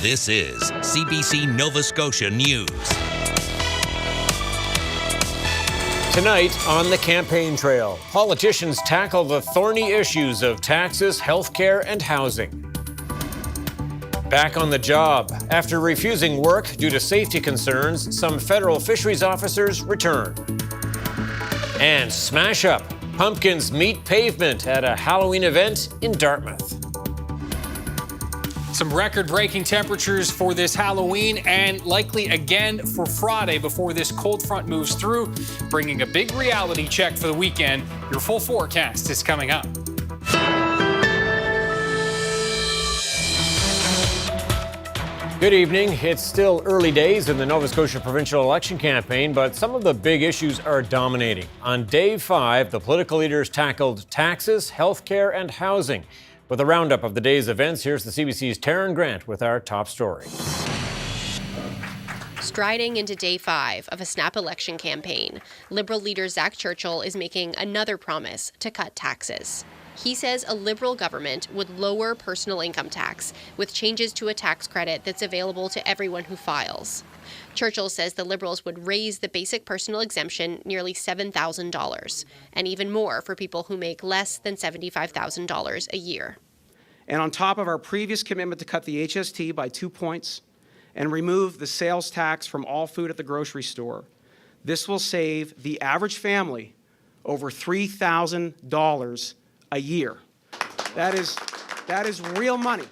This is CBC Nova Scotia News. Tonight on the campaign trail, politicians tackle the thorny issues of taxes, healthcare, and housing. Back on the job. After refusing work due to safety concerns, some federal fisheries officers return. And smash up. Pumpkins meet pavement at a Halloween event in Dartmouth. Some record-breaking temperatures for this Halloween and likely again for Friday before this cold front moves through, bringing a big reality check for the weekend. Your full forecast is coming up. Good evening. It's still early days in the Nova Scotia Provincial election campaign, but some of the big issues are dominating. On day 5, the political leaders tackled taxes, healthcare, and housing. With a roundup of the day's events, here's the CBC's Taryn Grant with our top story. Striding into day 5 of a snap election campaign, Liberal leader Zach Churchill is making another promise to cut taxes. He says a Liberal government would lower personal income tax with changes to a tax credit that's available to everyone who files. Churchill says the Liberals would raise the basic personal exemption nearly $7,000, and even more for people who make less than $75,000 a year. And on top of our previous commitment to cut the HST by 2 points and remove the sales tax from all food at the grocery store, this will save the average family over $3,000 a year. That is real money.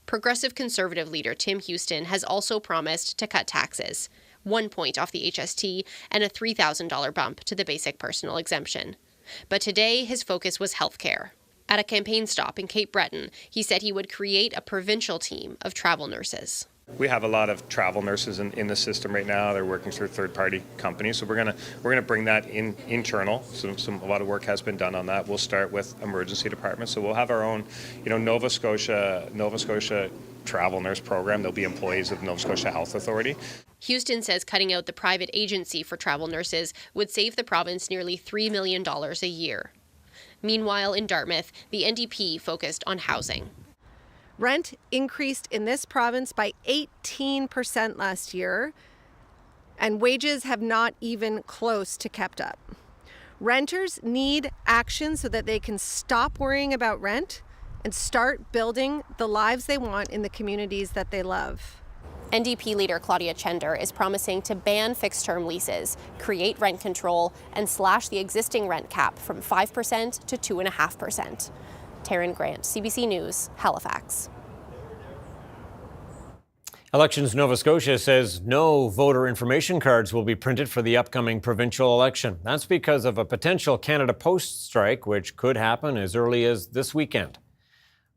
Progressive Conservative leader Tim Houston has also promised to cut taxes, 1 point off the HST and a $3,000 bump to the basic personal exemption. But today, his focus was healthcare. At a campaign stop in Cape Breton, he said he would create a provincial team of travel nurses. We have a lot of travel nurses in the system right now. They're working through third-party companies, so we're gonna bring that in internal. So a lot of work has been done on that. We'll start with emergency departments, so we'll have our own, Nova Scotia travel nurse program. They'll be employees of the Nova Scotia Health Authority. Houston says cutting out the private agency for travel nurses would save the province nearly $3 million a year. Meanwhile, in Dartmouth, the NDP focused on housing. Rent increased in this province by 18% last year, and wages have not even close to kept up. Renters need action so that they can stop worrying about rent and start building the lives they want in the communities that they love. NDP leader Claudia Chender is promising to ban fixed-term leases, create rent control, and slash the existing rent cap from 5% to 2.5%. Taryn Grant, CBC News, Halifax. Elections Nova Scotia says no voter information cards will be printed for the upcoming provincial election. That's because of a potential Canada Post strike, which could happen as early as this weekend.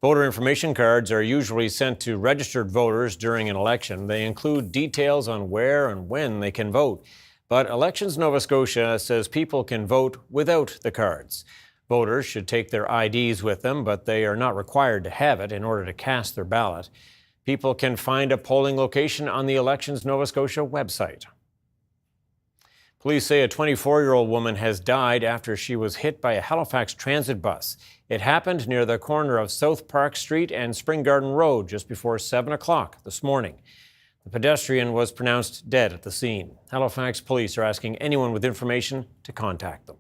Voter information cards are usually sent to registered voters during an election. They include details on where and when they can vote. But Elections Nova Scotia says people can vote without the cards. Voters should take their IDs with them, but they are not required to have it in order to cast their ballot. People can find a polling location on the Elections Nova Scotia website. Police say a 24-year-old woman has died after she was hit by a Halifax transit bus. It happened near the corner of South Park Street and Spring Garden Road just before 7 o'clock this morning. The pedestrian was pronounced dead at the scene. Halifax police are asking anyone with information to contact them.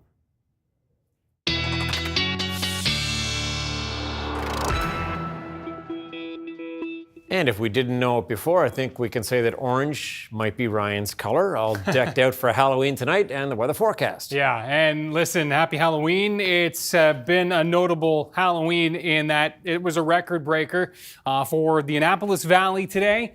And if we didn't know it before, I think we can say that orange might be Ryan's color, all decked out for Halloween tonight, and the weather forecast. Yeah, and listen, happy Halloween. It's been a notable Halloween in that it was a record breaker for the Annapolis Valley today.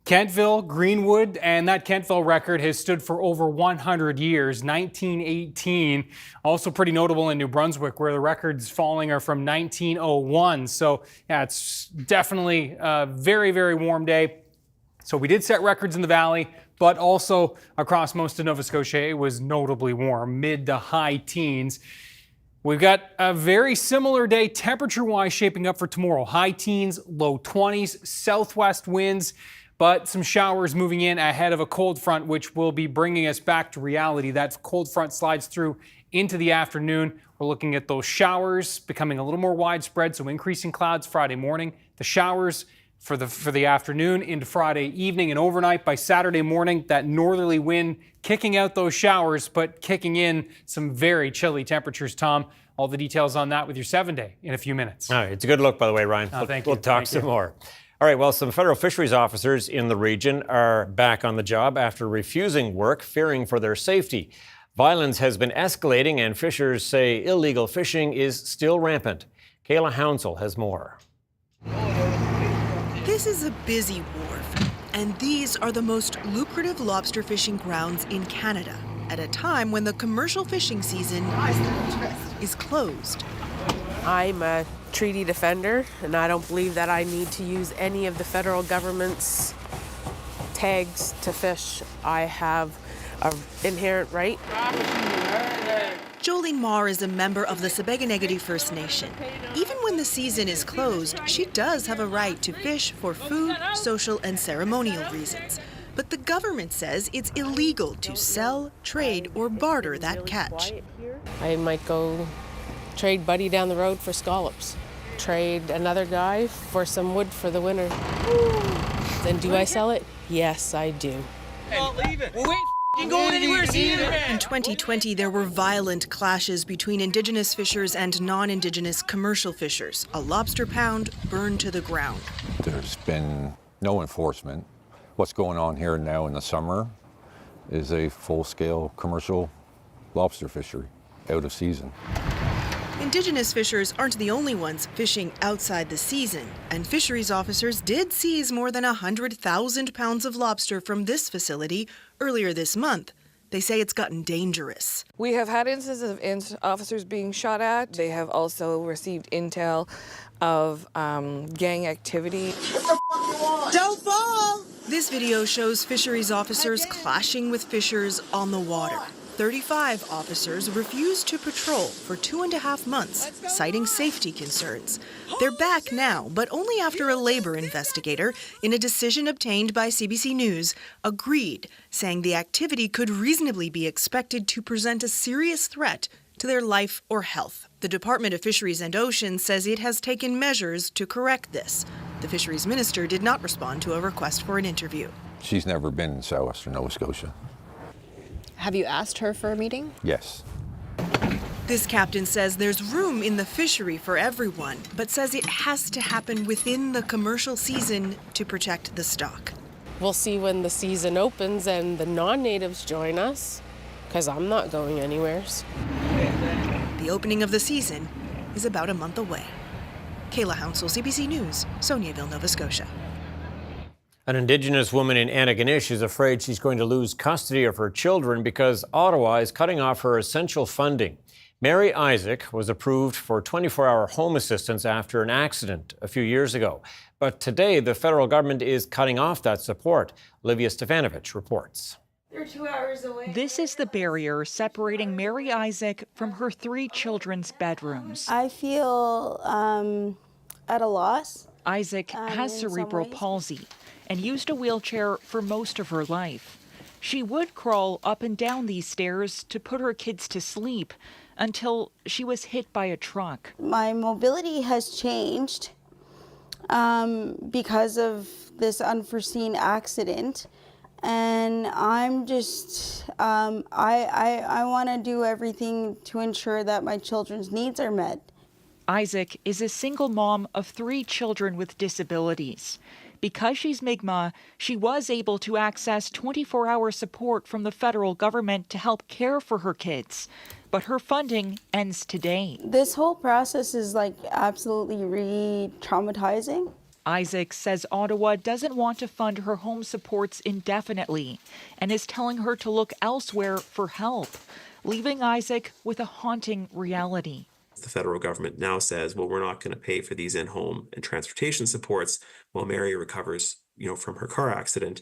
Kentville, Greenwood, and that Kentville record has stood for over 100 years, 1918. Also pretty notable in New Brunswick, where the records falling are from 1901. So yeah, it's definitely a very, very warm day. So we did set records in the valley, but also across most of Nova Scotia, it was notably warm, mid to high teens. We've got a very similar day temperature-wise shaping up for tomorrow. High teens, low 20s, southwest winds, but some showers moving in ahead of a cold front, which will be bringing us back to reality. That cold front slides through into the afternoon. We're looking at those showers becoming a little more widespread, so increasing clouds Friday morning. The showers for the afternoon into Friday evening and overnight. By Saturday morning, that northerly wind kicking out those showers, but kicking in some very chilly temperatures, Tom. All the details on that with your 7-day in a few minutes. All right, it's a good look, by the way, Ryan. Thank you. We'll talk some more. All right, well, some federal fisheries officers in the region are back on the job after refusing work, fearing for their safety. Violence has been escalating, and fishers say illegal fishing is still rampant. Kayla Hounsell has more. This is a busy wharf, and these are the most lucrative lobster fishing grounds in Canada at a time when the commercial fishing season is closed. I'm a treaty defender, and I don't believe that I need to use any of the federal government's tags to fish. I have an inherent right. Jolene Marr is a member of the Sebeganegati First Nation. Even when the season is closed, she does have a right to fish for food, social, and ceremonial reasons. But the government says it's illegal to sell, trade, or barter that catch. I might go trade Buddy down the road for scallops. Trade another guy for some wood for the winter. Then do I sell it? Yes, I do. Going anywhere in 2020, there were violent clashes between Indigenous fishers and non-Indigenous commercial fishers. A lobster pound burned to the ground. There's been no enforcement. What's going on here now in the summer is a full-scale commercial lobster fishery out of season. Indigenous fishers aren't the only ones fishing outside the season, and fisheries officers did seize more than 100,000 pounds of lobster from this facility earlier this month. They say it's gotten dangerous. We have had instances of officers being shot at. They have also received intel of gang activity. Don't fall! This video shows fisheries officers clashing with fishers on the water. 35 officers refused to patrol for 2.5 months, citing safety concerns. They're back now, but only after a labor investigator, in a decision obtained by CBC News, agreed, saying the activity could reasonably be expected to present a serious threat to their life or health. The Department of Fisheries and Oceans says it has taken measures to correct this. The fisheries minister did not respond to a request for an interview. She's never been in southwestern Nova Scotia. Have you asked her for a meeting? Yes. This captain says there's room in the fishery for everyone, but says it has to happen within the commercial season to protect the stock. We'll see when the season opens and the non-natives join us, because I'm not going anywheres. The opening of the season is about a month away. Kayla Hounsell, CBC News, Soniaville, Nova Scotia. An Indigenous woman in Antigonish is afraid she's going to lose custody of her children because Ottawa is cutting off her essential funding. Mary Isaac was approved for 24-hour home assistance after an accident a few years ago. But today, the federal government is cutting off that support. Olivia Stefanovich reports. They're 2 hours away. This is the barrier separating Mary Isaac from her 3 children's bedrooms. I feel at a loss. Isaac has cerebral palsy and used a wheelchair for most of her life. She would crawl up and down these stairs to put her kids to sleep until she was hit by a truck. My mobility has changed because of this unforeseen accident. And I'm just, I want to do everything to ensure that my children's needs are met. Isaac is a single mom of 3 children with disabilities. Because she's Mi'kmaq, she was able to access 24-hour support from the federal government to help care for her kids. But her funding ends today. This whole process is like absolutely re-traumatizing. Isaac says Ottawa doesn't want to fund her home supports indefinitely and is telling her to look elsewhere for help, leaving Isaac with a haunting reality. The federal government now says, well, we're not going to pay for these in-home and transportation supports while Mary recovers, from her car accident.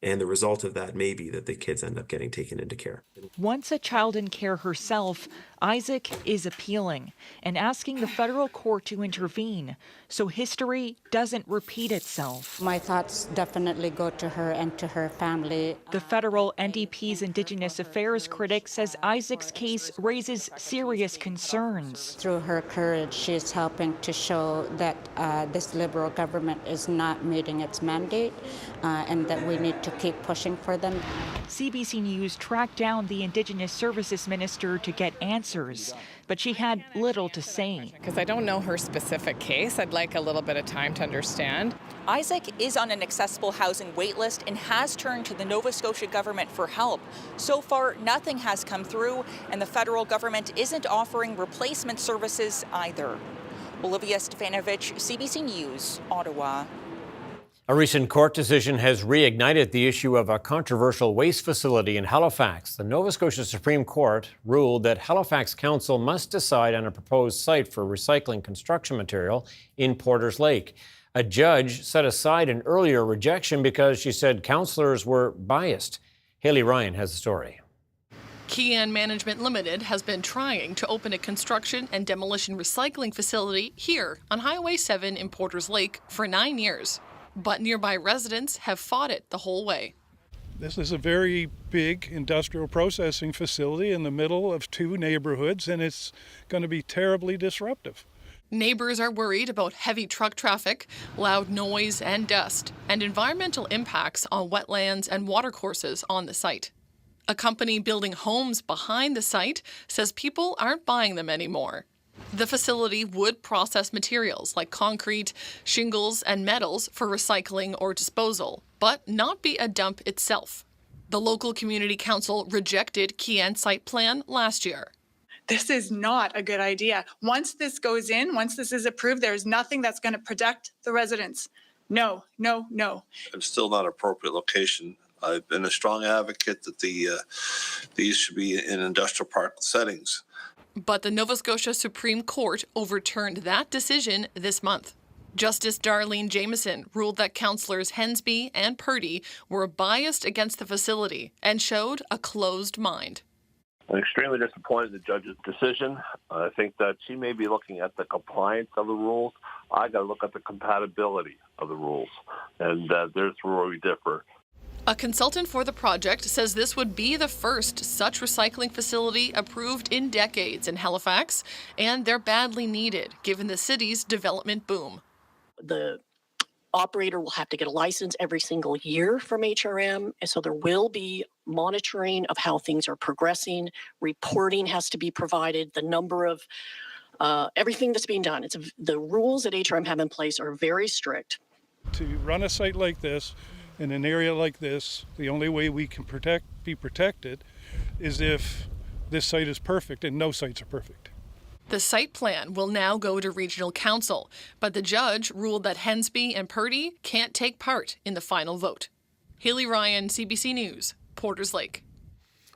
And the result of that may be that the kids end up getting taken into care. Once a child in care herself, Isaac is appealing and asking the federal court to intervene so history doesn't repeat itself. My thoughts definitely go to her and to her family. The federal NDP's Indigenous Affairs critic says Isaac's case raises serious concerns. Through her courage, she is helping to show that this Liberal government is not meeting its mandate and that we need to keep pushing for them. CBC News tracked down the Indigenous Services Minister to get answers, but she had little to say. Because I don't know her specific case, I'd like a little bit of time to understand. Isaac is on an accessible housing waitlist and has turned to the Nova Scotia government for help. So far, nothing has come through, and the federal government isn't offering replacement services either. Olivia Stefanovic, CBC News, Ottawa. A recent court decision has reignited the issue of a controversial waste facility in Halifax. The Nova Scotia Supreme Court ruled that Halifax Council must decide on a proposed site for recycling construction material in Porters Lake. A judge set aside an earlier rejection because she said councillors were biased. Haley Ryan has the story. Kean Management Limited has been trying to open a construction and demolition recycling facility here on Highway 7 in Porters Lake for 9 years. But nearby residents have fought it the whole way. This is a very big industrial processing facility in the middle of two neighborhoods, and it's going to be terribly disruptive. Neighbors are worried about heavy truck traffic, loud noise and dust, and environmental impacts on wetlands and watercourses on the site. A company building homes behind the site says people aren't buying them anymore. The facility would process materials like concrete, shingles, and metals for recycling or disposal, but not be a dump itself. The local community council rejected Kean's site plan last year. This is not a good idea. Once this goes in, once this is approved, there's nothing that's going to protect the residents. No, no, no. It's still not an appropriate location. I've been a strong advocate that these should be in industrial park settings. But the Nova Scotia Supreme Court overturned that decision this month. Justice Darlene Jameson ruled that councillors Hensby and Purdy were biased against the facility and showed a closed mind. I'm extremely disappointed in the judge's decision. I think that she may be looking at the compliance of the rules. I got to look at the compatibility of the rules, and there's where we differ. A consultant for the project says this would be the first such recycling facility approved in decades in Halifax, and they're badly needed given the city's development boom. The operator will have to get a license every single year from HRM, and so there will be monitoring of how things are progressing. Reporting has to be provided, the number of everything that's being done. The rules that HRM have in place are very strict. To run a site like this, in an area like this, the only way we can be protected is if this site is perfect, and no sites are perfect. The site plan will now go to regional council, but the judge ruled that Hensby and Purdy can't take part in the final vote. Haley Ryan, CBC News, Porters Lake.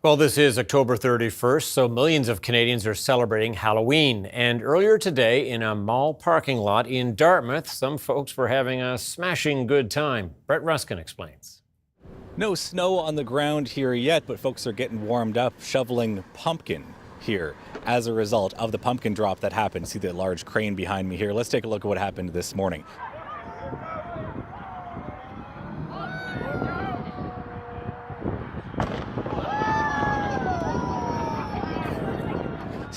Well, this is October 31st, so millions of Canadians are celebrating Halloween. And earlier today, in a mall parking lot in Dartmouth, some folks were having a smashing good time. Brett Ruskin explains. No snow on the ground here yet, but folks are getting warmed up shoveling pumpkin here as a result of the pumpkin drop that happened. See the large crane behind me here. Let's take a look at what happened this morning.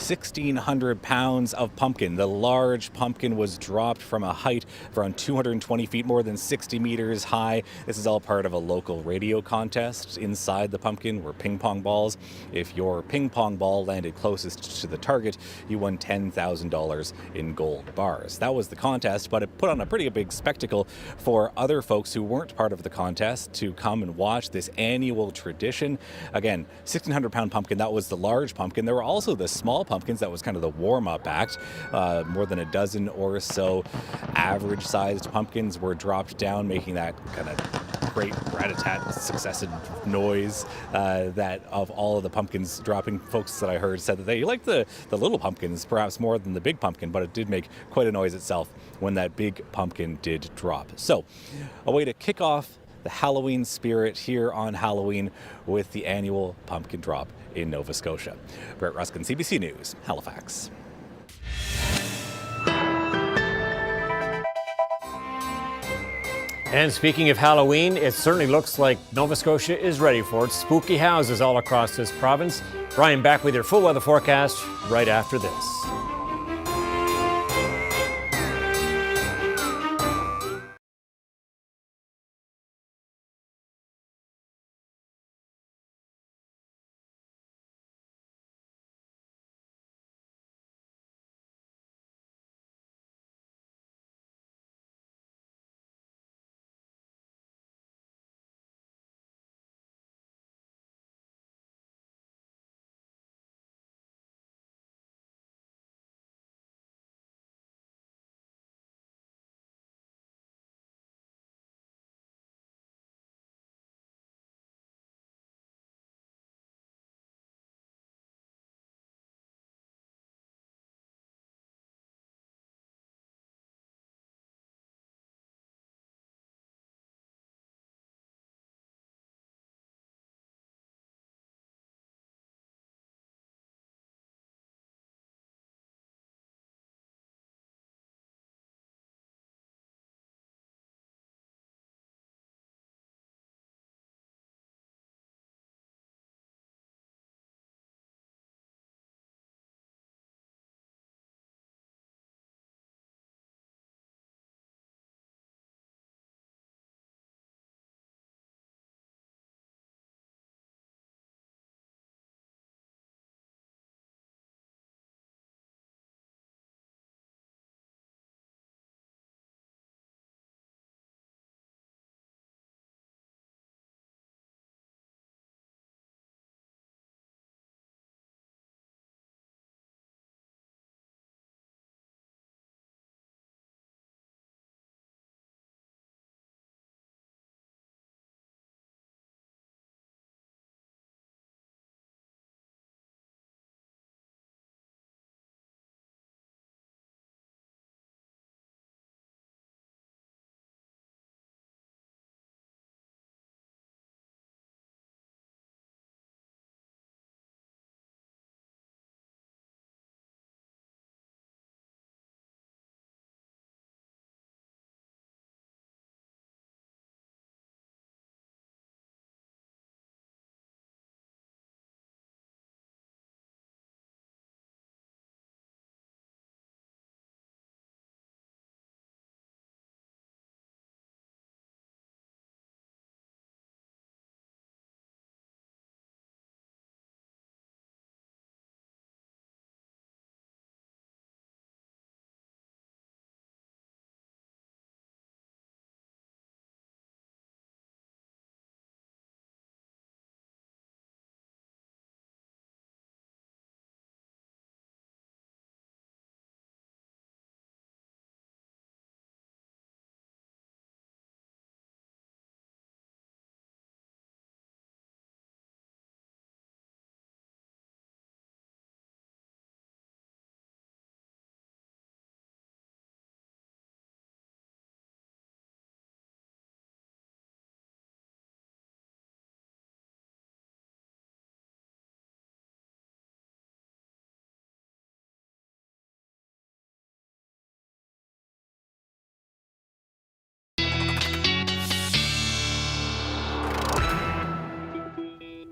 1,600 pounds of pumpkin. The large pumpkin was dropped from a height of around 220 feet, more than 60 meters high. This is all part of a local radio contest. Inside the pumpkin were ping pong balls. If your ping pong ball landed closest to the target, you won $10,000 in gold bars. That was the contest, but it put on a pretty big spectacle for other folks who weren't part of the contest to come and watch this annual tradition. Again, 1,600-pound pumpkin, that was the large pumpkin. There were also the small pumpkins. That was kind of the warm-up act. More than a dozen or so average-sized pumpkins were dropped down, making that kind of great rat-a-tat successive noise that of all of the pumpkins dropping. Folks that I heard said that they liked the little pumpkins perhaps more than the big pumpkin, but it did make quite a noise itself when that big pumpkin did drop. So, a way to kick off the Halloween spirit here on Halloween with the annual pumpkin drop in Nova Scotia. Brett Ruskin, CBC News, Halifax. And speaking of Halloween, it certainly looks like Nova Scotia is ready for it. Spooky houses all across this province. Ryan back with your full weather forecast right after this.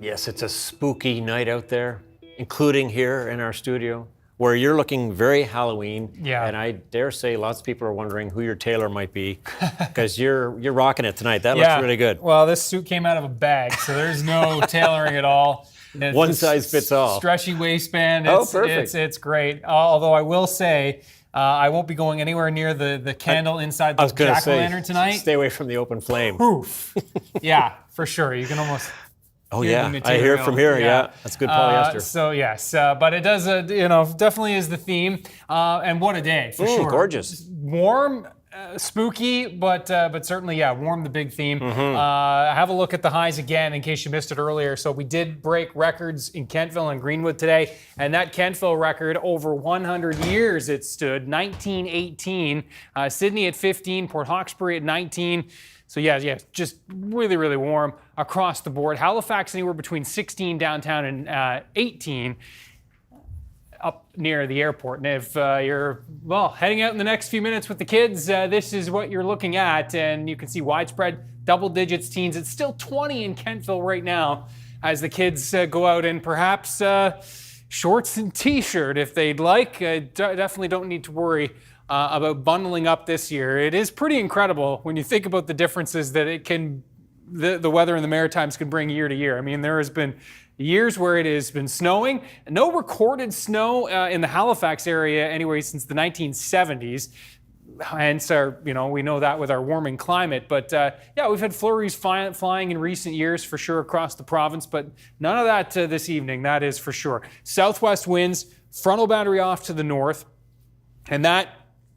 Yes, it's a spooky night out there, including here in our studio, where you're looking very Halloween. Yeah. And I dare say lots of people are wondering who your tailor might be, because you're rocking it tonight. That looks really good. Well, this suit came out of a bag, so there's no tailoring at all. It's One size fits all. Stretchy waistband. Oh, perfect. It's great. Although I will say, I won't be going anywhere near the candle inside the jack-o'-lantern tonight. Stay away from the open flame. Oof. Yeah, for sure. You can almost. Oh yeah, I hear it from here. Yeah, that's good polyester. So yes, but it does, definitely is the theme. And what a day for sure. Gorgeous. Warm Spooky, but certainly, yeah, warm, the big theme. Have a look at the highs again in case you missed it earlier. So we did break records in Kentville and Greenwood today, and that Kentville record, over 100 years it stood, 1918. Sydney at 15, Port Hawkesbury at 19. So yeah, just really, really warm across the board. Halifax anywhere between 16 downtown and 18. Up near the airport. And if you're, heading out in the next few minutes with the kids, this is what you're looking at. And you can see widespread double digits, teens. It's still 20 in Kentville right now as the kids go out in perhaps shorts and t-shirt if they'd like. Definitely don't need to worry about bundling up this year. It is pretty incredible when you think about the differences that it can, the weather in the Maritimes can bring year to year. I mean, there has been years where it has been snowing. No recorded snow in the Halifax area anyway since the 1970s. Hence, we know that with our warming climate. But yeah, we've had flurries flying in recent years for sure across the province, but none of that this evening, that is for sure. Southwest winds, frontal boundary off to the north, and that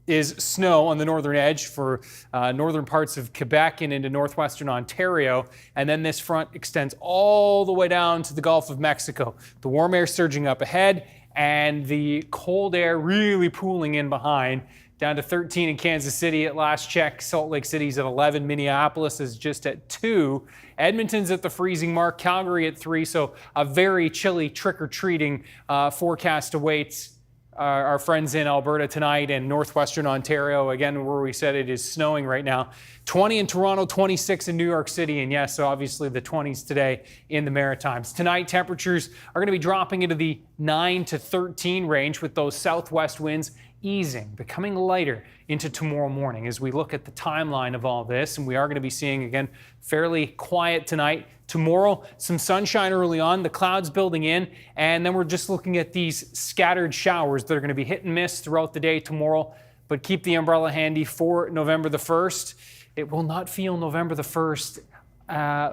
is snow on the northern edge for northern parts of Quebec and into northwestern Ontario. And then this front extends all the way down to the Gulf of Mexico. The warm air surging up ahead and the cold air really pooling in behind. Down to 13 in Kansas City at last check. Salt Lake City's at 11. Minneapolis is just at 2. Edmonton's at the freezing mark. Calgary at 3. So a very chilly trick-or-treating forecast awaits our friends in Alberta tonight and northwestern Ontario, again, where we said it is snowing right now. 20 in Toronto, 26 in New York City, and yes, obviously the 20s today in the Maritimes. Tonight, temperatures are going to be dropping into the 9 to 13 range with those southwest winds easing, becoming lighter into tomorrow morning as we look at the timeline of all this. And we are going to be seeing, again, fairly quiet tonight. Tomorrow, some sunshine early on, the clouds building in, and then we're just looking at these scattered showers that are going to be hit and miss throughout the day tomorrow, but keep the umbrella handy for November the 1st. It will not feel November the 1st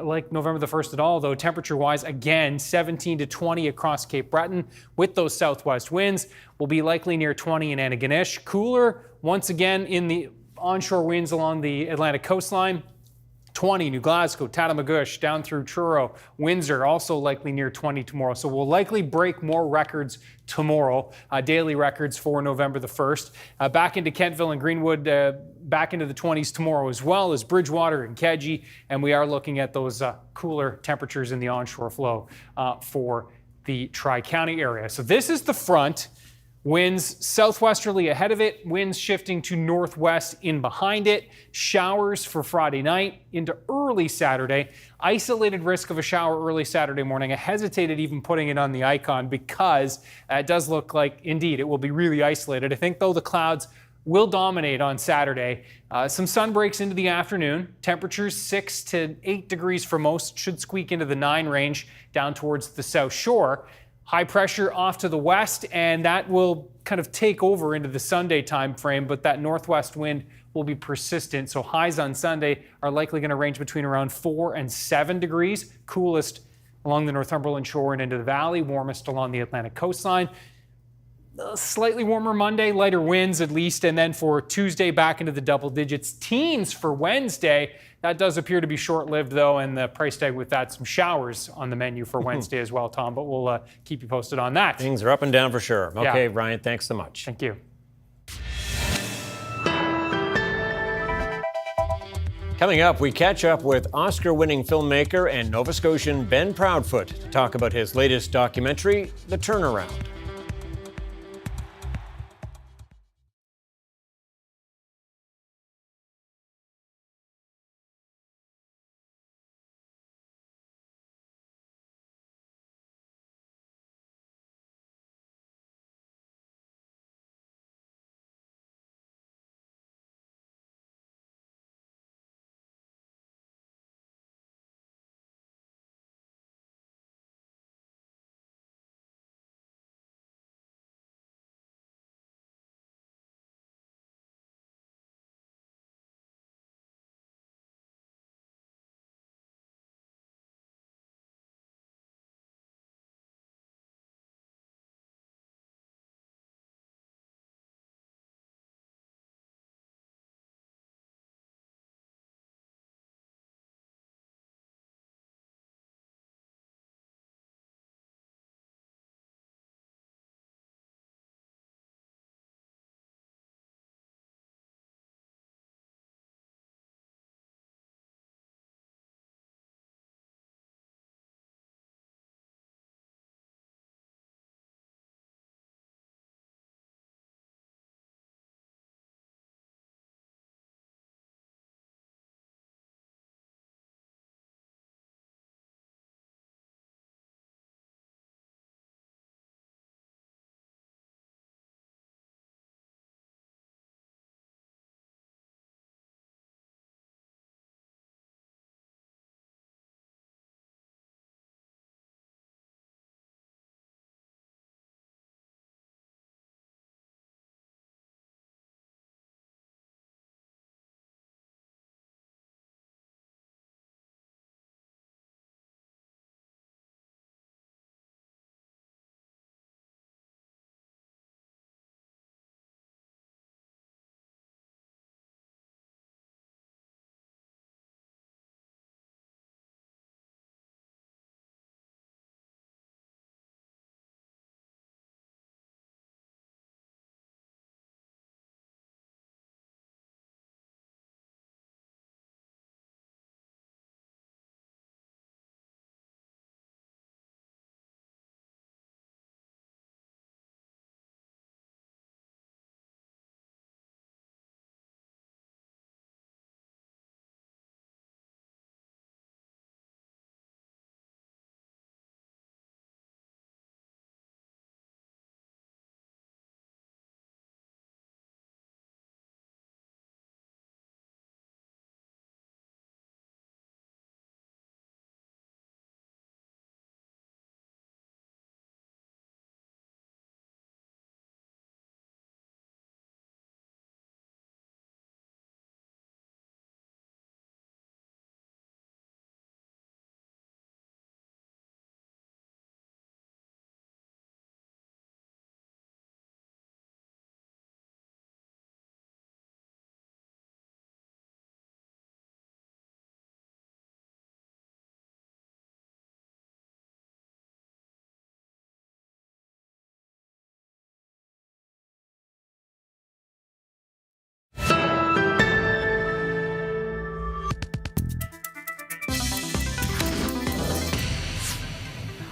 like November the 1st at all, though temperature-wise, again, 17 to 20 across Cape Breton with those southwest winds. Will be likely near 20 in Antigonish. Cooler, once again, in the onshore winds along the Atlantic coastline. 20, New Glasgow, Tatamagouche, down through Truro, Windsor, also likely near 20 tomorrow. So we'll likely break more records tomorrow, daily records for November the 1st. Back into Kentville and Greenwood, back into the 20s tomorrow, as well as Bridgewater and Kedzie. And we are looking at those cooler temperatures in the onshore flow for the Tri-County area. So this is the front. Winds southwesterly ahead of it, winds shifting to northwest in behind it. Showers for Friday night into early Saturday. Isolated risk of a shower early Saturday morning. I hesitated even putting it on the icon because it does look like, indeed, it will be really isolated. I think, though, the clouds will dominate on Saturday. Some sun breaks into the afternoon. Temperatures 6 to 8 degrees for most. Should squeak into the 9 range down towards the South Shore. High pressure off to the west, and that will kind of take over into the Sunday time frame, but that northwest wind will be persistent. So highs on Sunday are likely going to range between around 4 and 7 degrees. Coolest along the Northumberland shore and into the valley, warmest along the Atlantic coastline. Slightly warmer Monday, lighter winds at least, and then for Tuesday back into the double digits. Teens for Wednesday. That does appear to be short-lived, though, and the price tag with that, some showers on the menu for Wednesday as well, Tom, but we'll keep you posted on that. Things are up and down for sure. Okay, Yeah. Ryan, thanks so much. Thank you. Coming up, we catch up with Oscar-winning filmmaker and Nova Scotian Ben Proudfoot to talk about his latest documentary, The Turnaround.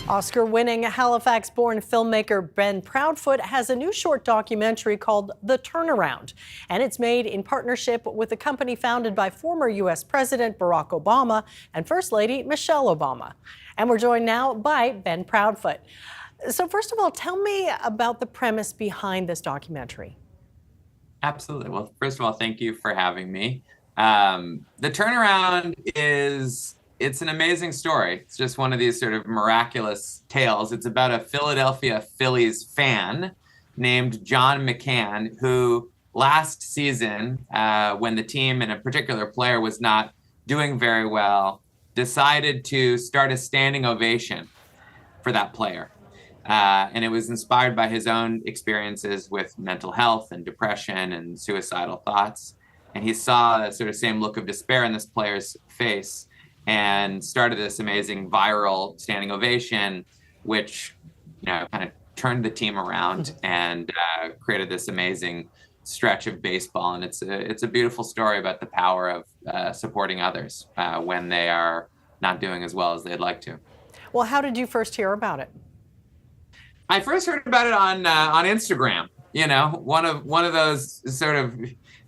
Oscar-winning Halifax-born filmmaker Ben Proudfoot has a new short documentary called The Turnaround, and it's made in partnership with a company founded by former U.S. President Barack Obama and First Lady Michelle Obama. And we're joined now by Ben Proudfoot. So first of all, tell me about the premise behind this documentary. Absolutely. Well, first of all, thank you for having me. The Turnaround it's an amazing story. It's just one of these sort of miraculous tales. It's about a Philadelphia Phillies fan named John McCann, who last season, when the team and a particular player was not doing very well, decided to start a standing ovation for that player. And it was inspired by his own experiences with mental health and depression and suicidal thoughts. And he saw that sort of same look of despair in this player's face and started this amazing viral standing ovation, which, kind of turned the team around and created this amazing stretch of baseball. And it's a beautiful story about the power of supporting others when they are not doing as well as they'd like to. Well, how did you first hear about it? I first heard about it on Instagram. One of those sort of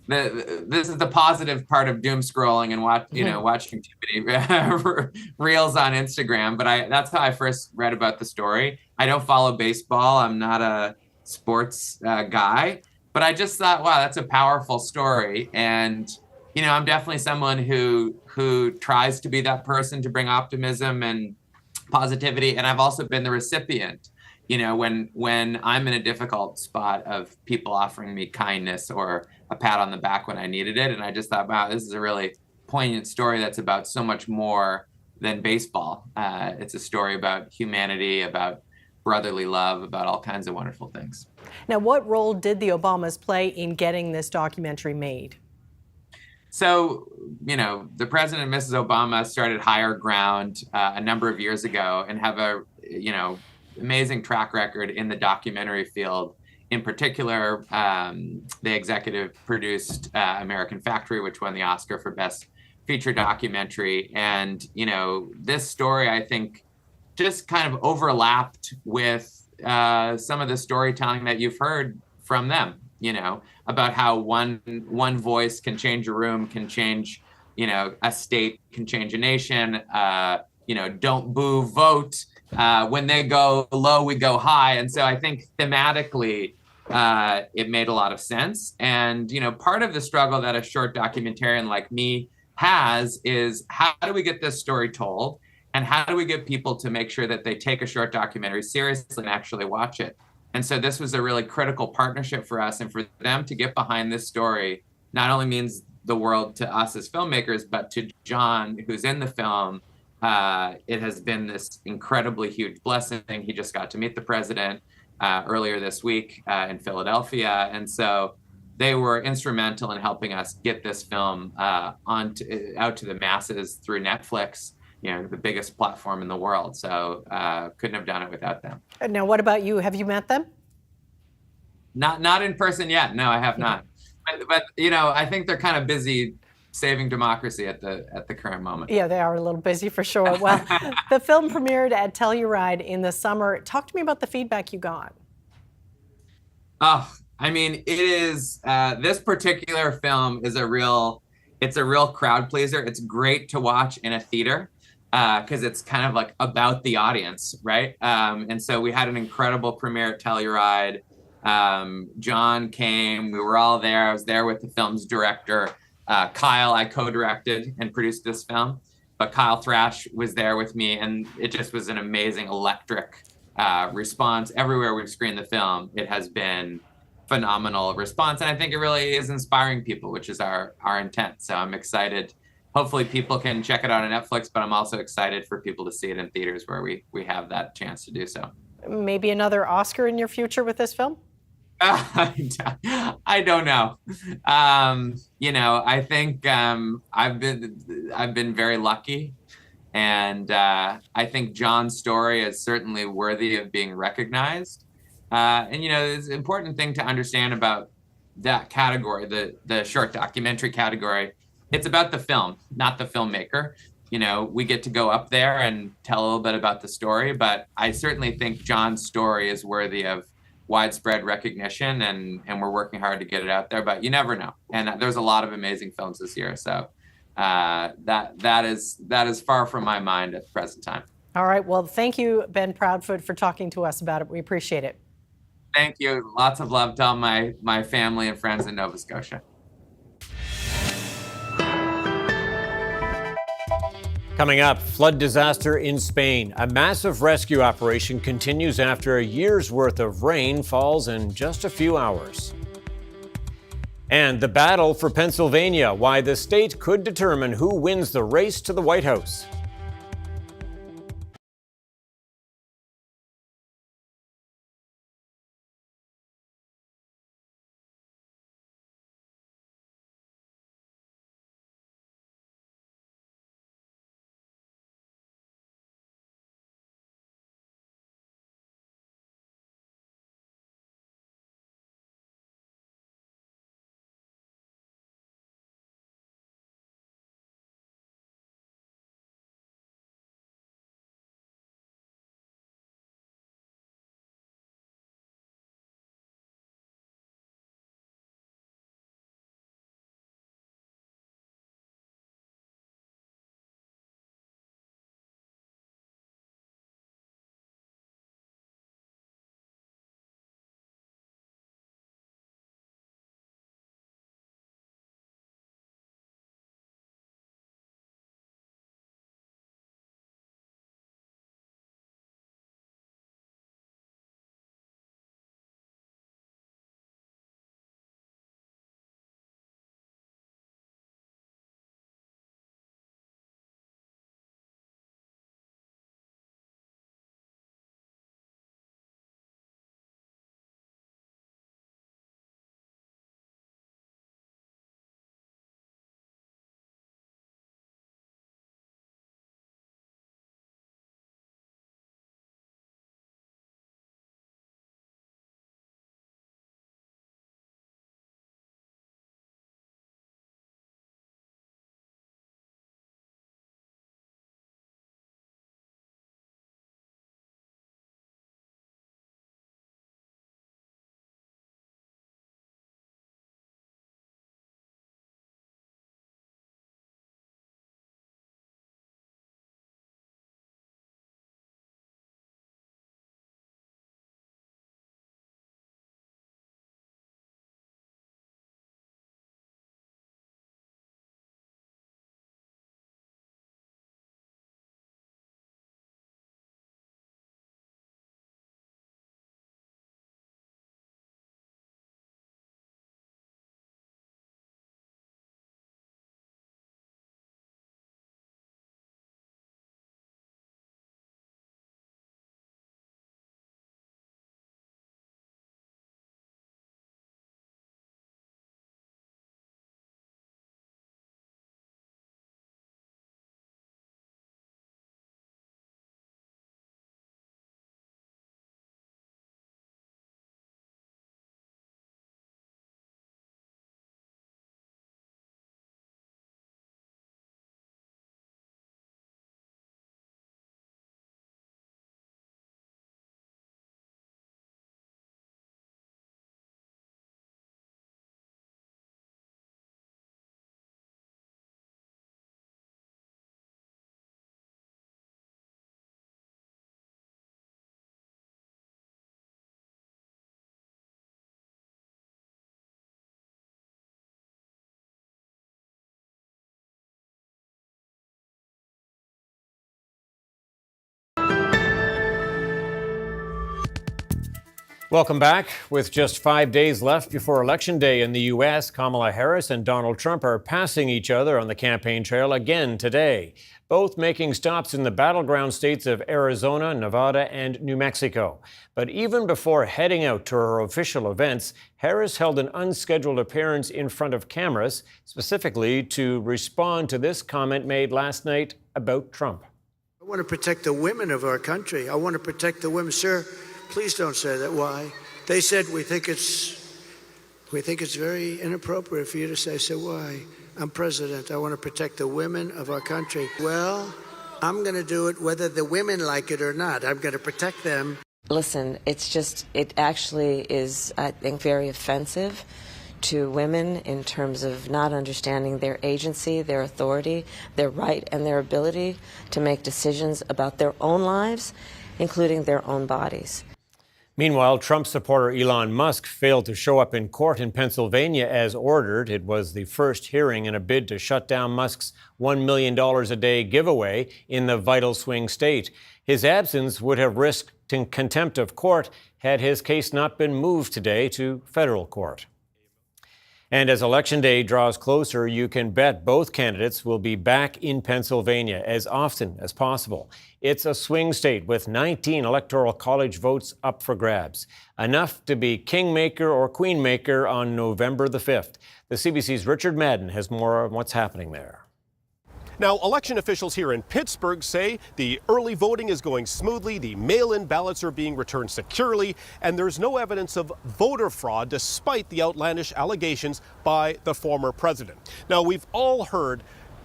this is the positive part of doom scrolling and watching too many reels on Instagram. But that's how I first read about the story. I don't follow baseball. I'm not a sports guy, but I just thought, wow, that's a powerful story. And I'm definitely someone who tries to be that person to bring optimism and positivity. And I've also been the recipient. When I'm in a difficult spot of people offering me kindness or a pat on the back when I needed it. And I just thought, wow, this is a really poignant story that's about so much more than baseball. It's a story about humanity, about brotherly love, about all kinds of wonderful things. Now, what role did the Obamas play in getting this documentary made? So, the President and Mrs. Obama started Higher Ground a number of years ago and have a, amazing track record in the documentary field. In particular, they executive produced American Factory, which won the Oscar for Best Feature Documentary. And, this story, I think, just kind of overlapped with some of the storytelling that you've heard from them, about how one voice can change a room, can change, a state, can change a nation, don't boo, vote. When they go low, we go high. And so I think thematically, it made a lot of sense. And, part of the struggle that a short documentarian like me has is how do we get this story told? And how do we get people to make sure that they take a short documentary seriously and actually watch it? And so this was a really critical partnership for us. And for them to get behind this story not only means the world to us as filmmakers, but to John, who's in the film. It has been this incredibly huge blessing. He just got to meet the president earlier this week in Philadelphia. And so they were instrumental in helping us get this film out to the masses through Netflix, the biggest platform in the world. So couldn't have done it without them. Now, what about you? Have you met them? Not in person yet. No, I have not. But I think they're kind of busy saving democracy at the current moment. Yeah, they are a little busy for sure. Well, the film premiered at Telluride in the summer. Talk to me about the feedback you got. Oh, it is, this particular film is a real crowd pleaser. It's great to watch in a theater because it's kind of like about the audience, right? And so we had an incredible premiere at Telluride. John came, we were all there. I was there with the film's director. Kyle, I co-directed and produced this film, but Kyle Thrash was there with me, and it just was an amazing electric response. Everywhere we've screened the film, it has been phenomenal response, and I think it really is inspiring people, which is our intent. So I'm excited. Hopefully people can check it out on Netflix, but I'm also excited for people to see it in theaters where we have that chance to do so. Maybe another Oscar in your future with this film? I don't know. I think I've been very lucky, and I think John's story is certainly worthy of being recognized. It's an important thing to understand about that category, the short documentary category. It's about the film, not the filmmaker. we get to go up there and tell a little bit about the story. But I certainly think John's story is worthy of widespread recognition, and we're working hard to get it out there. But you never know. And there's a lot of amazing films this year. So that is far from my mind at the present time. All right. Well, thank you, Ben Proudfoot, for talking to us about it. We appreciate it. Thank you. Lots of love to all my family and friends in Nova Scotia. Coming up, flood disaster in Spain. A massive rescue operation continues after a year's worth of rain falls in just a few hours. And the battle for Pennsylvania, why the state could determine who wins the race to the White House. Welcome back. With just 5 days left before Election Day in the U.S., Kamala Harris and Donald Trump are passing each other on the campaign trail again today, both making stops in the battleground states of Arizona, Nevada, and New Mexico. But even before heading out to her official events, Harris held an unscheduled appearance in front of cameras, specifically to respond to this comment made last night about Trump. I want to protect the women of our country. I want to protect the women. Sir, please don't say that. Why? They said we think it's very inappropriate for you to say so. Why? I'm president. I want to protect the women of our country. Well, I'm going to do it whether the women like it or not. I'm going to protect them. Listen, it actually is, I think, very offensive to women in terms of not understanding their agency, their authority, their right, and their ability to make decisions about their own lives, including their own bodies. Meanwhile, Trump supporter Elon Musk failed to show up in court in Pennsylvania as ordered. It was the first hearing in a bid to shut down Musk's $1 million a day giveaway in the vital swing state. His absence would have risked contempt of court had his case not been moved today to federal court. And as Election Day draws closer, you can bet both candidates will be back in Pennsylvania as often as possible. It's a swing state with 19 Electoral College votes up for grabs, enough to be kingmaker or queenmaker on November the 5th. The CBC's Richard Madden has more on what's happening there. Now, election officials here in Pittsburgh say the early voting is going smoothly, the mail-in ballots are being returned securely, and there's no evidence of voter fraud despite the outlandish allegations by the former president. Now, we've all heard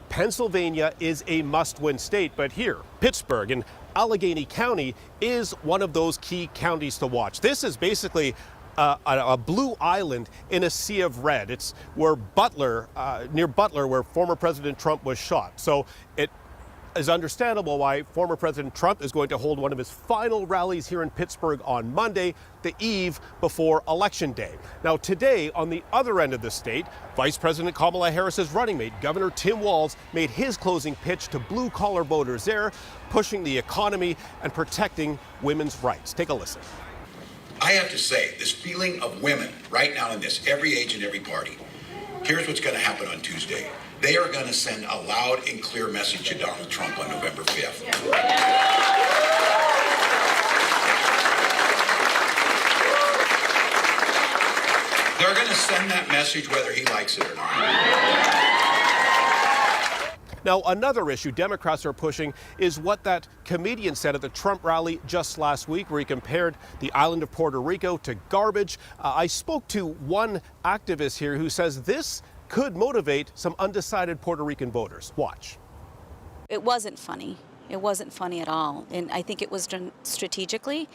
Pennsylvania is a must-win state, but here, Pittsburgh and Allegheny County is one of those key counties to watch. This is basically a blue island in a sea of red. It's where near Butler, where former President Trump was shot. So it is understandable why former President Trump is going to hold one of his final rallies here in Pittsburgh on Monday, the eve before Election Day. Now today, on the other end of the state, Vice President Kamala Harris's running mate, Governor Tim Walz, made his closing pitch to blue-collar voters there, pushing the economy and protecting women's rights. Take a listen. I have to say, this feeling of women right now in this, every age and every party, here's what's going to happen on Tuesday. They are going to send a loud and clear message to Donald Trump on November 5th. They're going to send that message whether he likes it or not. Now, another issue Democrats are pushing is what that comedian said at the Trump rally just last week, where he compared the island of Puerto Rico to garbage. I spoke to one activist here who says this could motivate some undecided Puerto Rican voters. Watch. It wasn't funny. It wasn't funny at all. And I think it was done strategically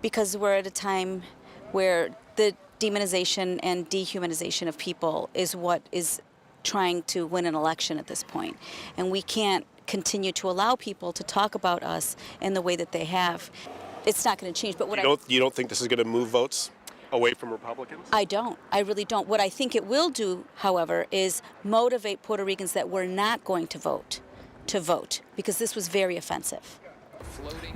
because we're at a time where the demonization and dehumanization of people is what is trying to win an election at this point. And we can't continue to allow people to talk about us in the way that they have. It's not going to change. But you don't think this is going to move votes away from Republicans? I don't. I really don't. What I think it will do, however, is motivate Puerto Ricans that were not going to vote, because this was very offensive.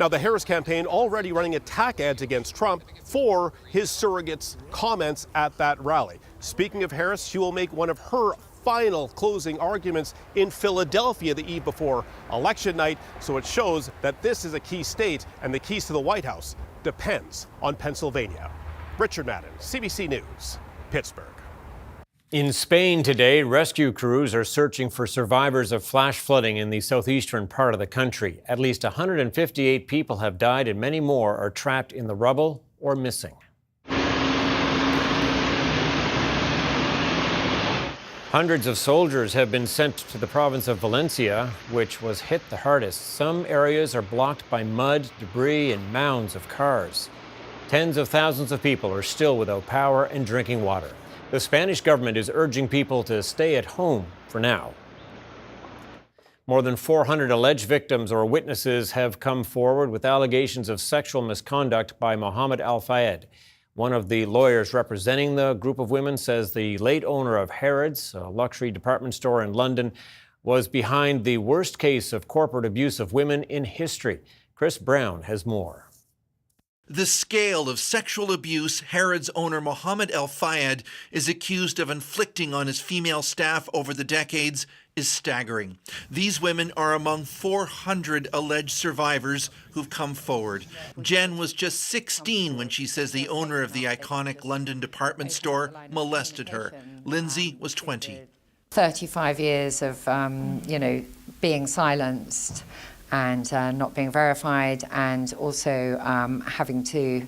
Now, the Harris campaign already running attack ads against Trump for his surrogate's comments at that rally. Speaking of Harris, she will make one of her final closing arguments in Philadelphia the eve before election night. So it shows that this is a key state, and the keys to the White House depends on Pennsylvania. Richard Madden, CBC News, Pittsburgh. In Spain today, rescue crews are searching for survivors of flash flooding in the southeastern part of the country. At least 158 people have died and many more are trapped in the rubble or missing. Hundreds of soldiers have been sent to the province of Valencia, which was hit the hardest. Some areas are blocked by mud, debris, and mounds of cars. Tens of thousands of people are still without power and drinking water. The Spanish government is urging people to stay at home for now. More than 400 alleged victims or witnesses have come forward with allegations of sexual misconduct by Mohammed Al-Fayed. One of the lawyers representing the group of women says the late owner of Harrods, a luxury department store in London, was behind the worst case of corporate abuse of women in history. Chris Brown has more. The scale of sexual abuse Harrods owner Mohammed Al-Fayed is accused of inflicting on his female staff over the decades is staggering. These women are among 400 alleged survivors who've come forward. Jen was just 16 when she says the owner of the iconic London department store molested her. Lindsay was 20. 35 years of, being silenced and not being verified, and also having to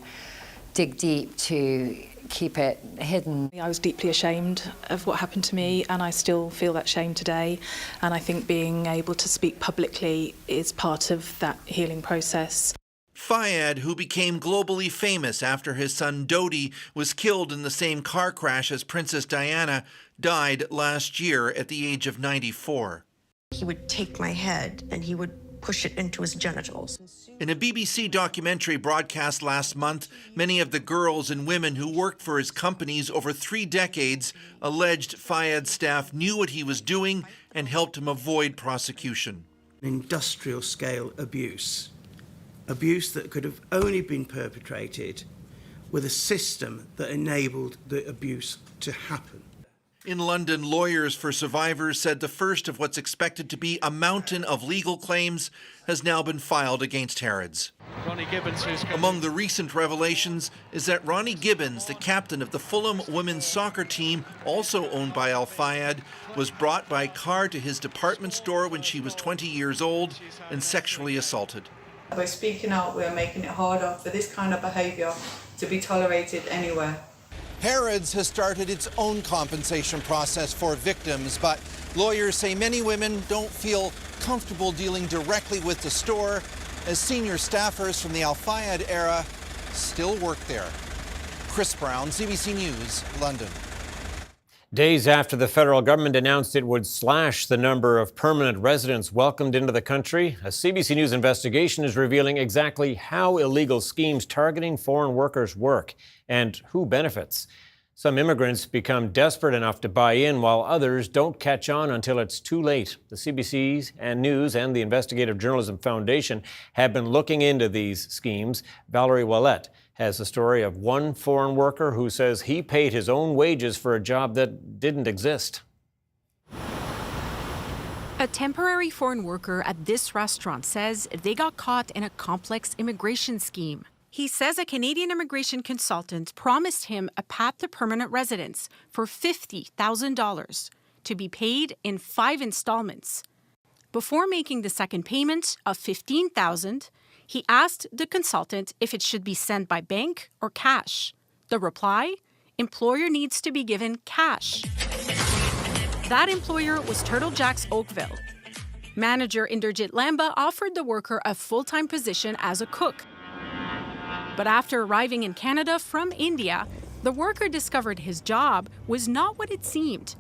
dig deep to keep it hidden. I was deeply ashamed of what happened to me, and I still feel that shame today. And I think being able to speak publicly is part of that healing process. Fayed, who became globally famous after his son Dodi was killed in the same car crash as Princess Diana, died last year at the age of 94. He would take my head and he would push it into his genitals. In a BBC documentary broadcast last month, many of the girls and women who worked for his companies over 3 decades alleged Fayed's staff knew what he was doing and helped him avoid prosecution. Industrial scale abuse that could have only been perpetrated with a system that enabled the abuse to happen. In London, lawyers for survivors said the first of what's expected to be a mountain of legal claims has now been filed against Harrods. Ronnie Gibbons Among the recent revelations is that Ronnie Gibbons, the captain of the Fulham women's soccer team, also owned by Al Fayed, was brought by car to his department store when she was 20 years old and sexually assaulted. By speaking out, we're making it harder for this kind of behaviour to be tolerated anywhere. Harrods has started its own compensation process for victims, but lawyers say many women don't feel comfortable dealing directly with the store, as senior staffers from the Al Fayed era still work there. Chris Brown, CBC News, London. Days after the federal government announced it would slash the number of permanent residents welcomed into the country, a CBC News investigation is revealing exactly how illegal schemes targeting foreign workers work and who benefits. Some immigrants become desperate enough to buy in, while others don't catch on until it's too late. The CBC's and News and the Investigative Journalism Foundation have been looking into these schemes. Valerie Ouellette has a story of one foreign worker who says he paid his own wages for a job that didn't exist. A temporary foreign worker at this restaurant says they got caught in a complex immigration scheme. He says a Canadian immigration consultant promised him a path to permanent residence for $50,000 to be paid in 5 installments. Before making the second payment of $15,000, he asked the consultant if it should be sent by bank or cash. The reply, employer needs to be given cash. That employer was Turtle Jack's Oakville. Manager Inderjit Lamba offered the worker a full-time position as a cook. But after arriving in Canada from India, the worker discovered his job was not what it seemed.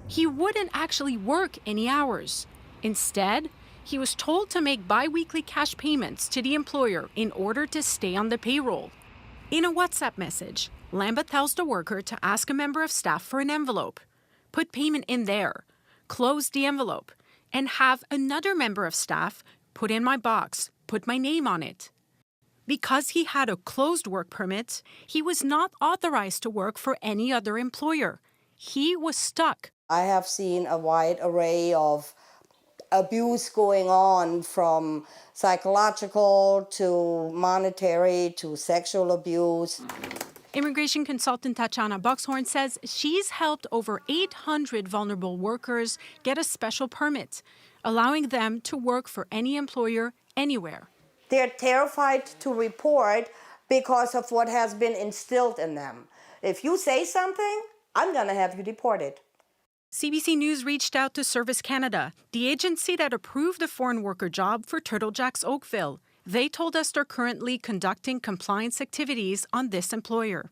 He wouldn't actually work any hours. Instead, he was told to make bi-weekly cash payments to the employer in order to stay on the payroll. In a WhatsApp message, Lamba tells the worker to ask a member of staff for an envelope, put payment in there, close the envelope, and have another member of staff put in my box, put my name on it. Because he had a closed work permit, he was not authorized to work for any other employer. He was stuck. I have seen a wide array of abuse going on, from psychological to monetary to sexual abuse. Immigration consultant Tatiana Boxhorn says she's helped over 800 vulnerable workers get a special permit, allowing them to work for any employer anywhere. They're terrified to report because of what has been instilled in them. If you say something, I'm going to have you deported. CBC News reached out to Service Canada, the agency that approved the foreign worker job for Turtle Jack's Oakville. They told us they're currently conducting compliance activities on this employer.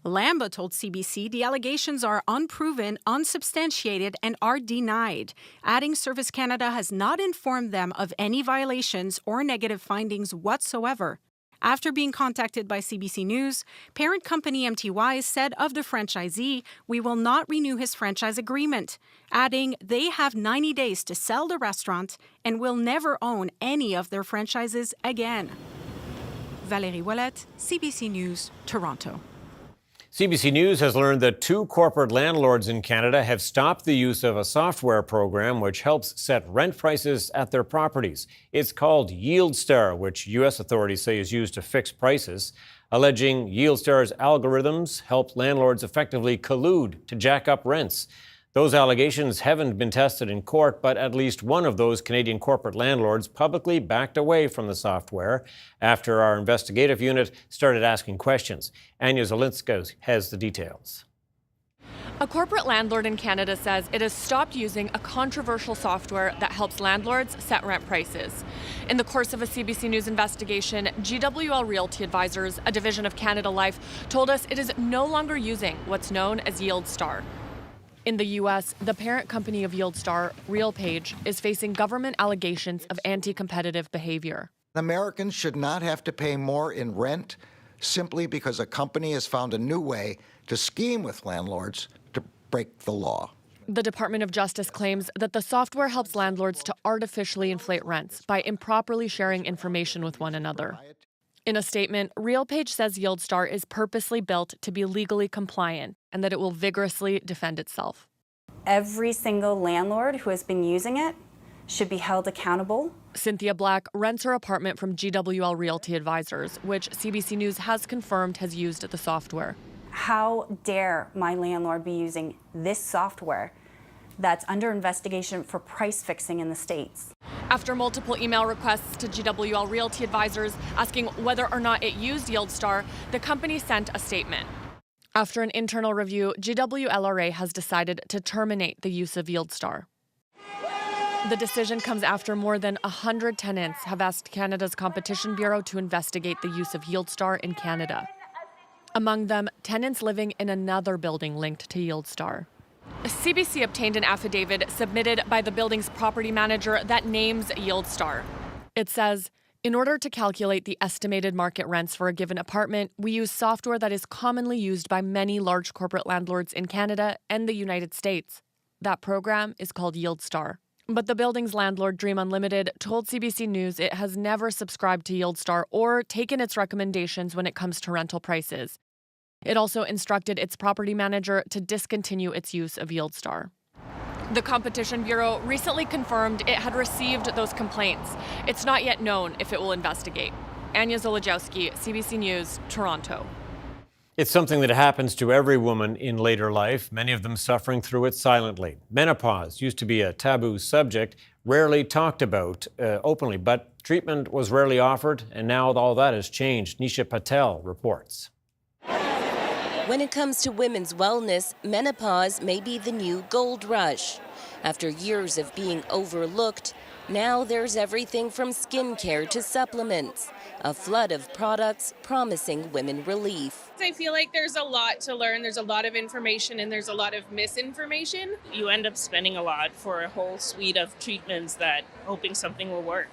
Lamba told CBC the allegations are unproven, unsubstantiated, and are denied, adding Service Canada has not informed them of any violations or negative findings whatsoever. After being contacted by CBC News, parent company MTY said of the franchisee, "We will not renew his franchise agreement," adding they have 90 days to sell the restaurant and will never own any of their franchises again. Valérie Ouellette, CBC News, Toronto. CBC News has learned that 2 corporate landlords in Canada have stopped the use of a software program which helps set rent prices at their properties. It's called YieldStar, which U.S. authorities say is used to fix prices, alleging YieldStar's algorithms help landlords effectively collude to jack up rents. Those allegations haven't been tested in court, but at least one of those Canadian corporate landlords publicly backed away from the software after our investigative unit started asking questions. Anya Zelinska has the details. A corporate landlord in Canada says it has stopped using a controversial software that helps landlords set rent prices. In the course of a CBC News investigation, GWL Realty Advisors, a division of Canada Life, told us it is no longer using what's known as YieldStar. In the U.S., the parent company of YieldStar, RealPage, is facing government allegations of anti-competitive behavior. Americans should not have to pay more in rent simply because a company has found a new way to scheme with landlords to break the law. The Department of Justice claims that the software helps landlords to artificially inflate rents by improperly sharing information with one another. In a statement, RealPage says YieldStar is purposely built to be legally compliant and that it will vigorously defend itself. Every single landlord who has been using it should be held accountable. Cynthia Black rents her apartment from GWL Realty Advisors, which CBC News has confirmed has used the software. How dare my landlord be using this software that's under investigation for price fixing in the States? After multiple email requests to GWL Realty Advisors asking whether or not it used YieldStar, the company sent a statement. After an internal review, GWLRA has decided to terminate the use of YieldStar. The decision comes after more than 100 tenants have asked Canada's Competition Bureau to investigate the use of YieldStar in Canada. Among them, tenants living in another building linked to YieldStar. CBC obtained an affidavit submitted by the building's property manager that names YieldStar. It says, in order to calculate the estimated market rents for a given apartment, we use software that is commonly used by many large corporate landlords in Canada and the United States. That program is called YieldStar. But the building's landlord, Dream Unlimited, told CBC News it has never subscribed to YieldStar or taken its recommendations when it comes to rental prices. It also instructed its property manager to discontinue its use of YieldStar. The Competition Bureau recently confirmed it had received those complaints. It's not yet known if it will investigate. Anya Zolojowski, CBC News, Toronto. It's something that happens to every woman in later life, many of them suffering through it silently. Menopause used to be a taboo subject, rarely talked about openly, but treatment was rarely offered, and now all that has changed. Nisha Patel reports. When it comes to women's wellness, menopause may be the new gold rush. After years of being overlooked, now there's everything from skincare to supplements, a flood of products promising women relief. I feel like there's a lot to learn, there's a lot of information, and there's a lot of misinformation. You end up spending a lot for a whole suite of treatments that hoping something will work.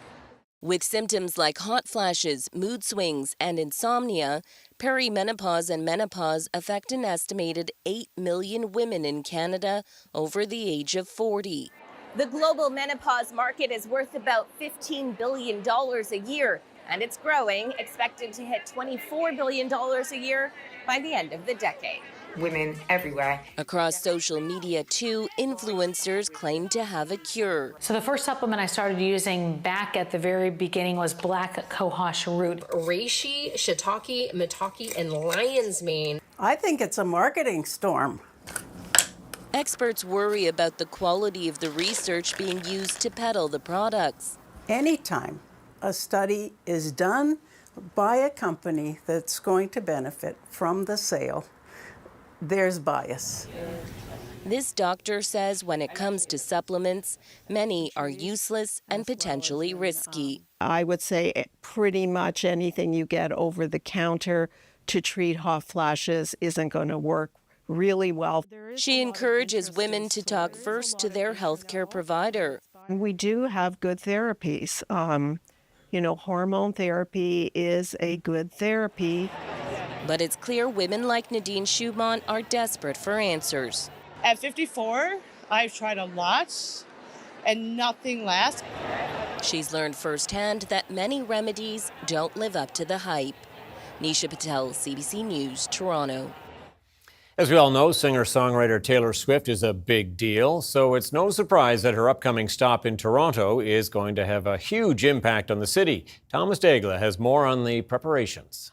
With symptoms like hot flashes, mood swings, and insomnia, perimenopause and menopause affect an estimated 8 million women in Canada over the age of 40. The global menopause market is worth about $15 billion a year, and it's growing, expected to hit $24 billion a year by the end of the decade. Women everywhere. Across social media, too, influencers claim to have a cure. So the first supplement I started using back at the very beginning was black cohosh root. Reishi, shiitake, maitake, and lion's mane. I think it's a marketing storm. Experts worry about the quality of the research being used to peddle the products. Anytime a study is done by a company that's going to benefit from the sale, there's bias. This doctor says when it comes to supplements, many are useless and potentially risky. I would say pretty much anything you get over the counter to treat hot flashes isn't going to work really well. She encourages women to talk first to their healthcare provider. We do have good therapies. Hormone therapy is a good therapy. But it's clear women like Nadine Schumont are desperate for answers. At 54, I've tried a lot and nothing lasts. She's learned firsthand that many remedies don't live up to the hype. Nisha Patel, CBC News, Toronto. As we all know, singer-songwriter Taylor Swift is a big deal, so it's no surprise that her upcoming stop in Toronto is going to have a huge impact on the city. Thomas Daigle has more on the preparations.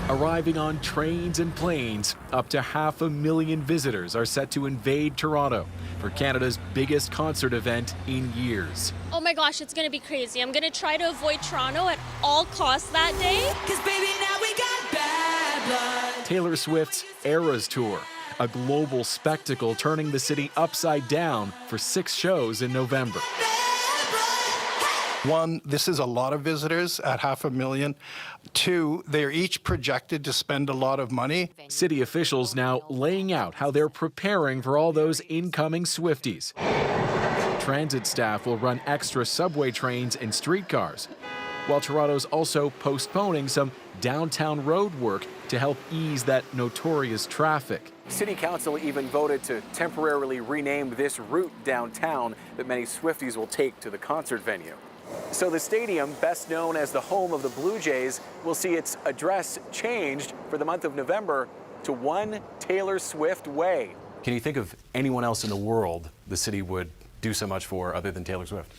Arriving on trains and planes, up to 500,000 visitors are set to invade Toronto for Canada's biggest concert event in years. Oh my gosh, it's gonna be crazy. I'm gonna try to avoid Toronto at all costs that day. 'Cause baby, now we got bad blood. Taylor Swift's Eras Tour, a global spectacle turning the city upside down for 6 shows in November. One, this is a lot of visitors at 500,000. Two, they're each projected to spend a lot of money. City officials now laying out how they're preparing for all those incoming Swifties. Transit staff will run extra subway trains and streetcars, while Toronto's also postponing some downtown road work to help ease that notorious traffic. City Council even voted to temporarily rename this route downtown that many Swifties will take to the concert venue. So the stadium, best known as the home of the Blue Jays, will see its address changed for the month of November to One Taylor Swift Way. Can you think of anyone else in the world the city would do so much for other than Taylor Swift?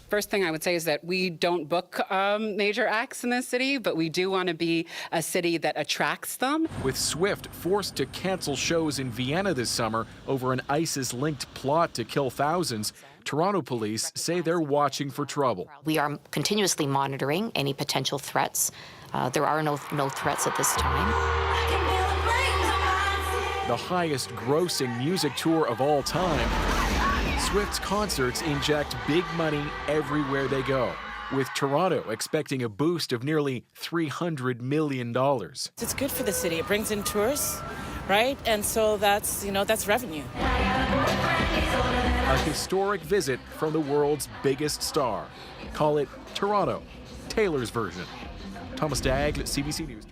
First thing I would say is that we don't book major acts in this city, but we do want to be a city that attracts them. With Swift forced to cancel shows in Vienna this summer over an ISIS-linked plot to kill thousands, Toronto police say they're watching for trouble. We are continuously monitoring any potential threats. There are no threats at this time. The highest grossing music tour of all time, Swift's concerts inject big money everywhere they go, with Toronto expecting a boost of nearly $300 million. It's good for the city. It brings in tourists, right? And so that's revenue. A historic visit from the world's biggest star. Call it Toronto, Taylor's version. Thomas Dagg, CBC News.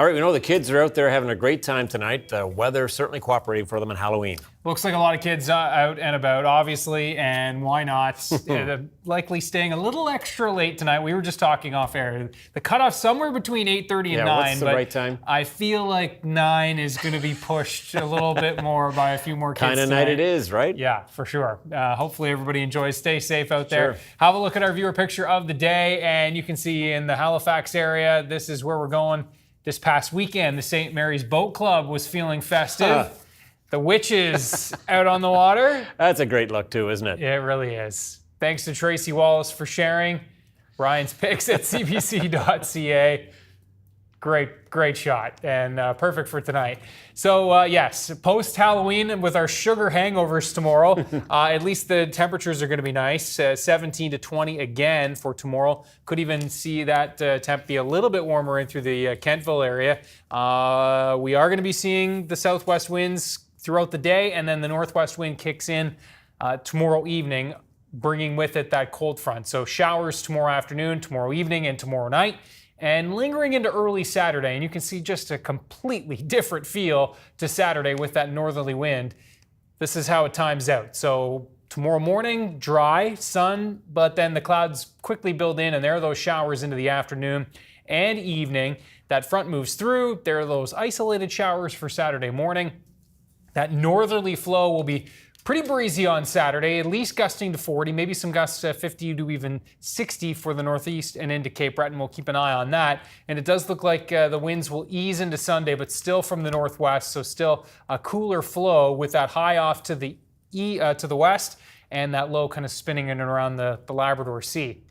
All right, we know the kids are out there having a great time tonight. The weather certainly cooperating for them on Halloween. Looks like a lot of kids out and about, obviously, and why not? Likely staying a little extra late tonight. We were just talking off air. The cutoff somewhere between 8:30 and 9. What's the right time? I feel like 9 is going to be pushed a little bit more by a few more kids Kind of night it is, right? Yeah, for sure. Hopefully everybody enjoys. Stay safe out there. Sure. Have a look at our viewer picture of the day, and you can see in the Halifax area, this is where we're going. This past weekend, the St. Mary's Boat Club was feeling festive. The witches out on the water. That's a great look too, isn't it? It really is. Thanks to Tracy Wallace for sharing. Ryan's picks at cbc.ca. Great shot, and perfect for tonight. So yes, post-Halloween with our sugar hangovers tomorrow, at least the temperatures are going to be nice, 17 to 20 again for tomorrow. Could even see that temp be a little bit warmer in through the Kentville area. We are going to be seeing the southwest winds throughout the day, and then the northwest wind kicks in tomorrow evening, bringing with it that cold front. So showers tomorrow afternoon, tomorrow evening, and tomorrow night. And lingering into early Saturday, and you can see just a completely different feel to Saturday with that northerly wind. This is how it times out. So tomorrow morning, dry, sun, but then the clouds quickly build in, and there are those showers into the afternoon and evening. That front moves through. There are those isolated showers for Saturday morning. That northerly flow will be pretty breezy on Saturday, at least gusting to 40, maybe some gusts 50 to even 60 for the northeast and into Cape Breton. We'll keep an eye on that. And it does look like the winds will ease into Sunday, but still from the northwest, so still a cooler flow with that high off to the west and that low kind of spinning in and around the Labrador Sea.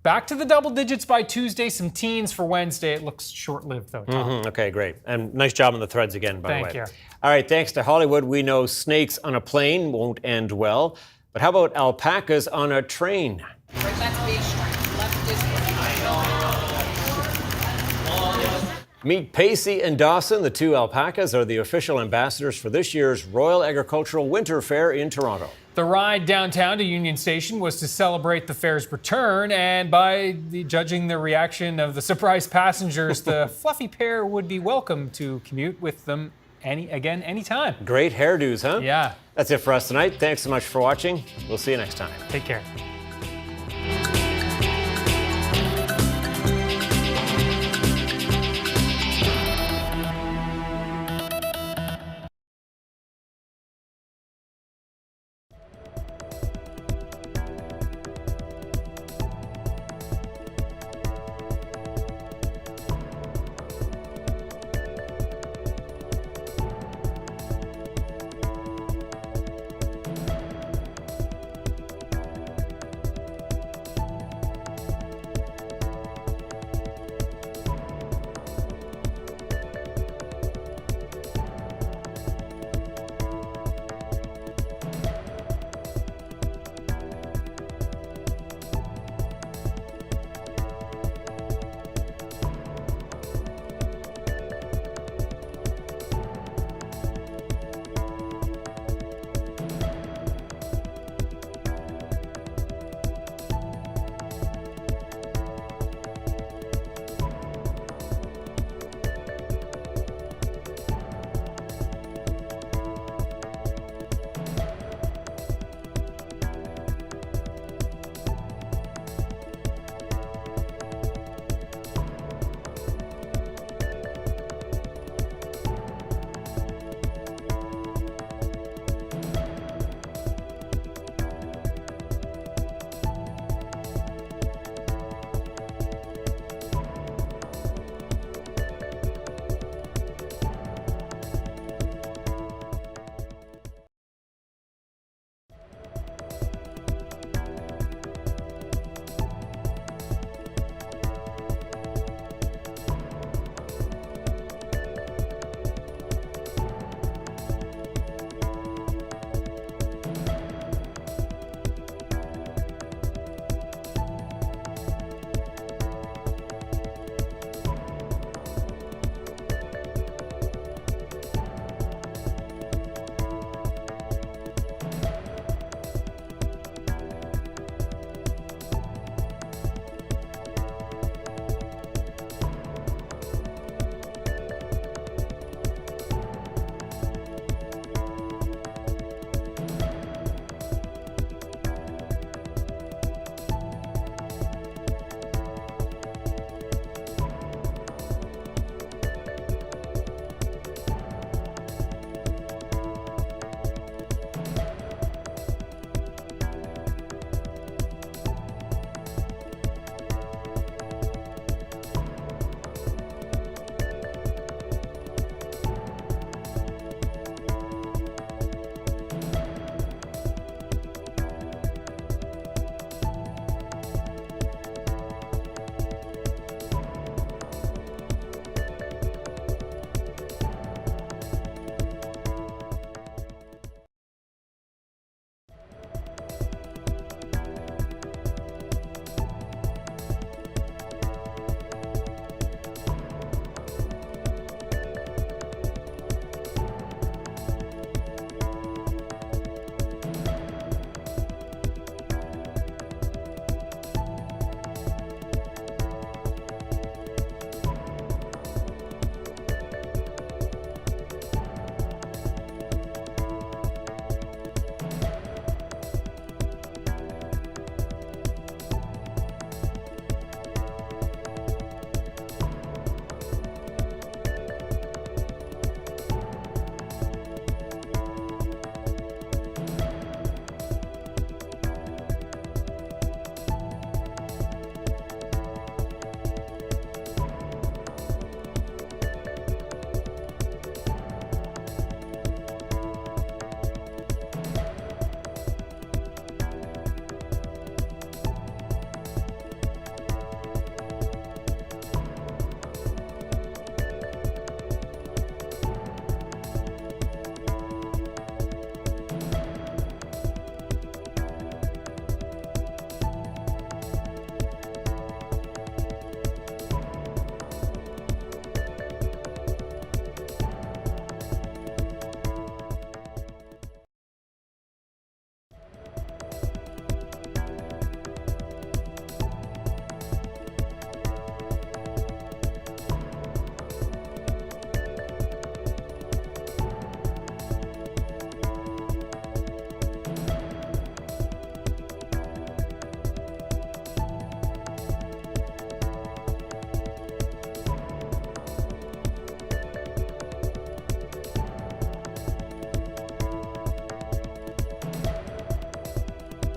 Back to the double digits by Tuesday, some teens for Wednesday. It looks short-lived, though, Tom. Okay, great. And nice job on the threads again, by the way. Thank you. All right, thanks to Hollywood, we know snakes on a plane won't end well. But how about alpacas on a train? Meet Pacey and Dawson. The two alpacas are the official ambassadors for this year's Royal Agricultural Winter Fair in Toronto. The ride downtown to Union Station was to celebrate the fair's return, and by judging the reaction of the surprised passengers, the fluffy pair would be welcome to commute with them anytime. Great hairdos, huh? Yeah. That's it for us tonight. Thanks so much for watching. We'll see you next time. Take care.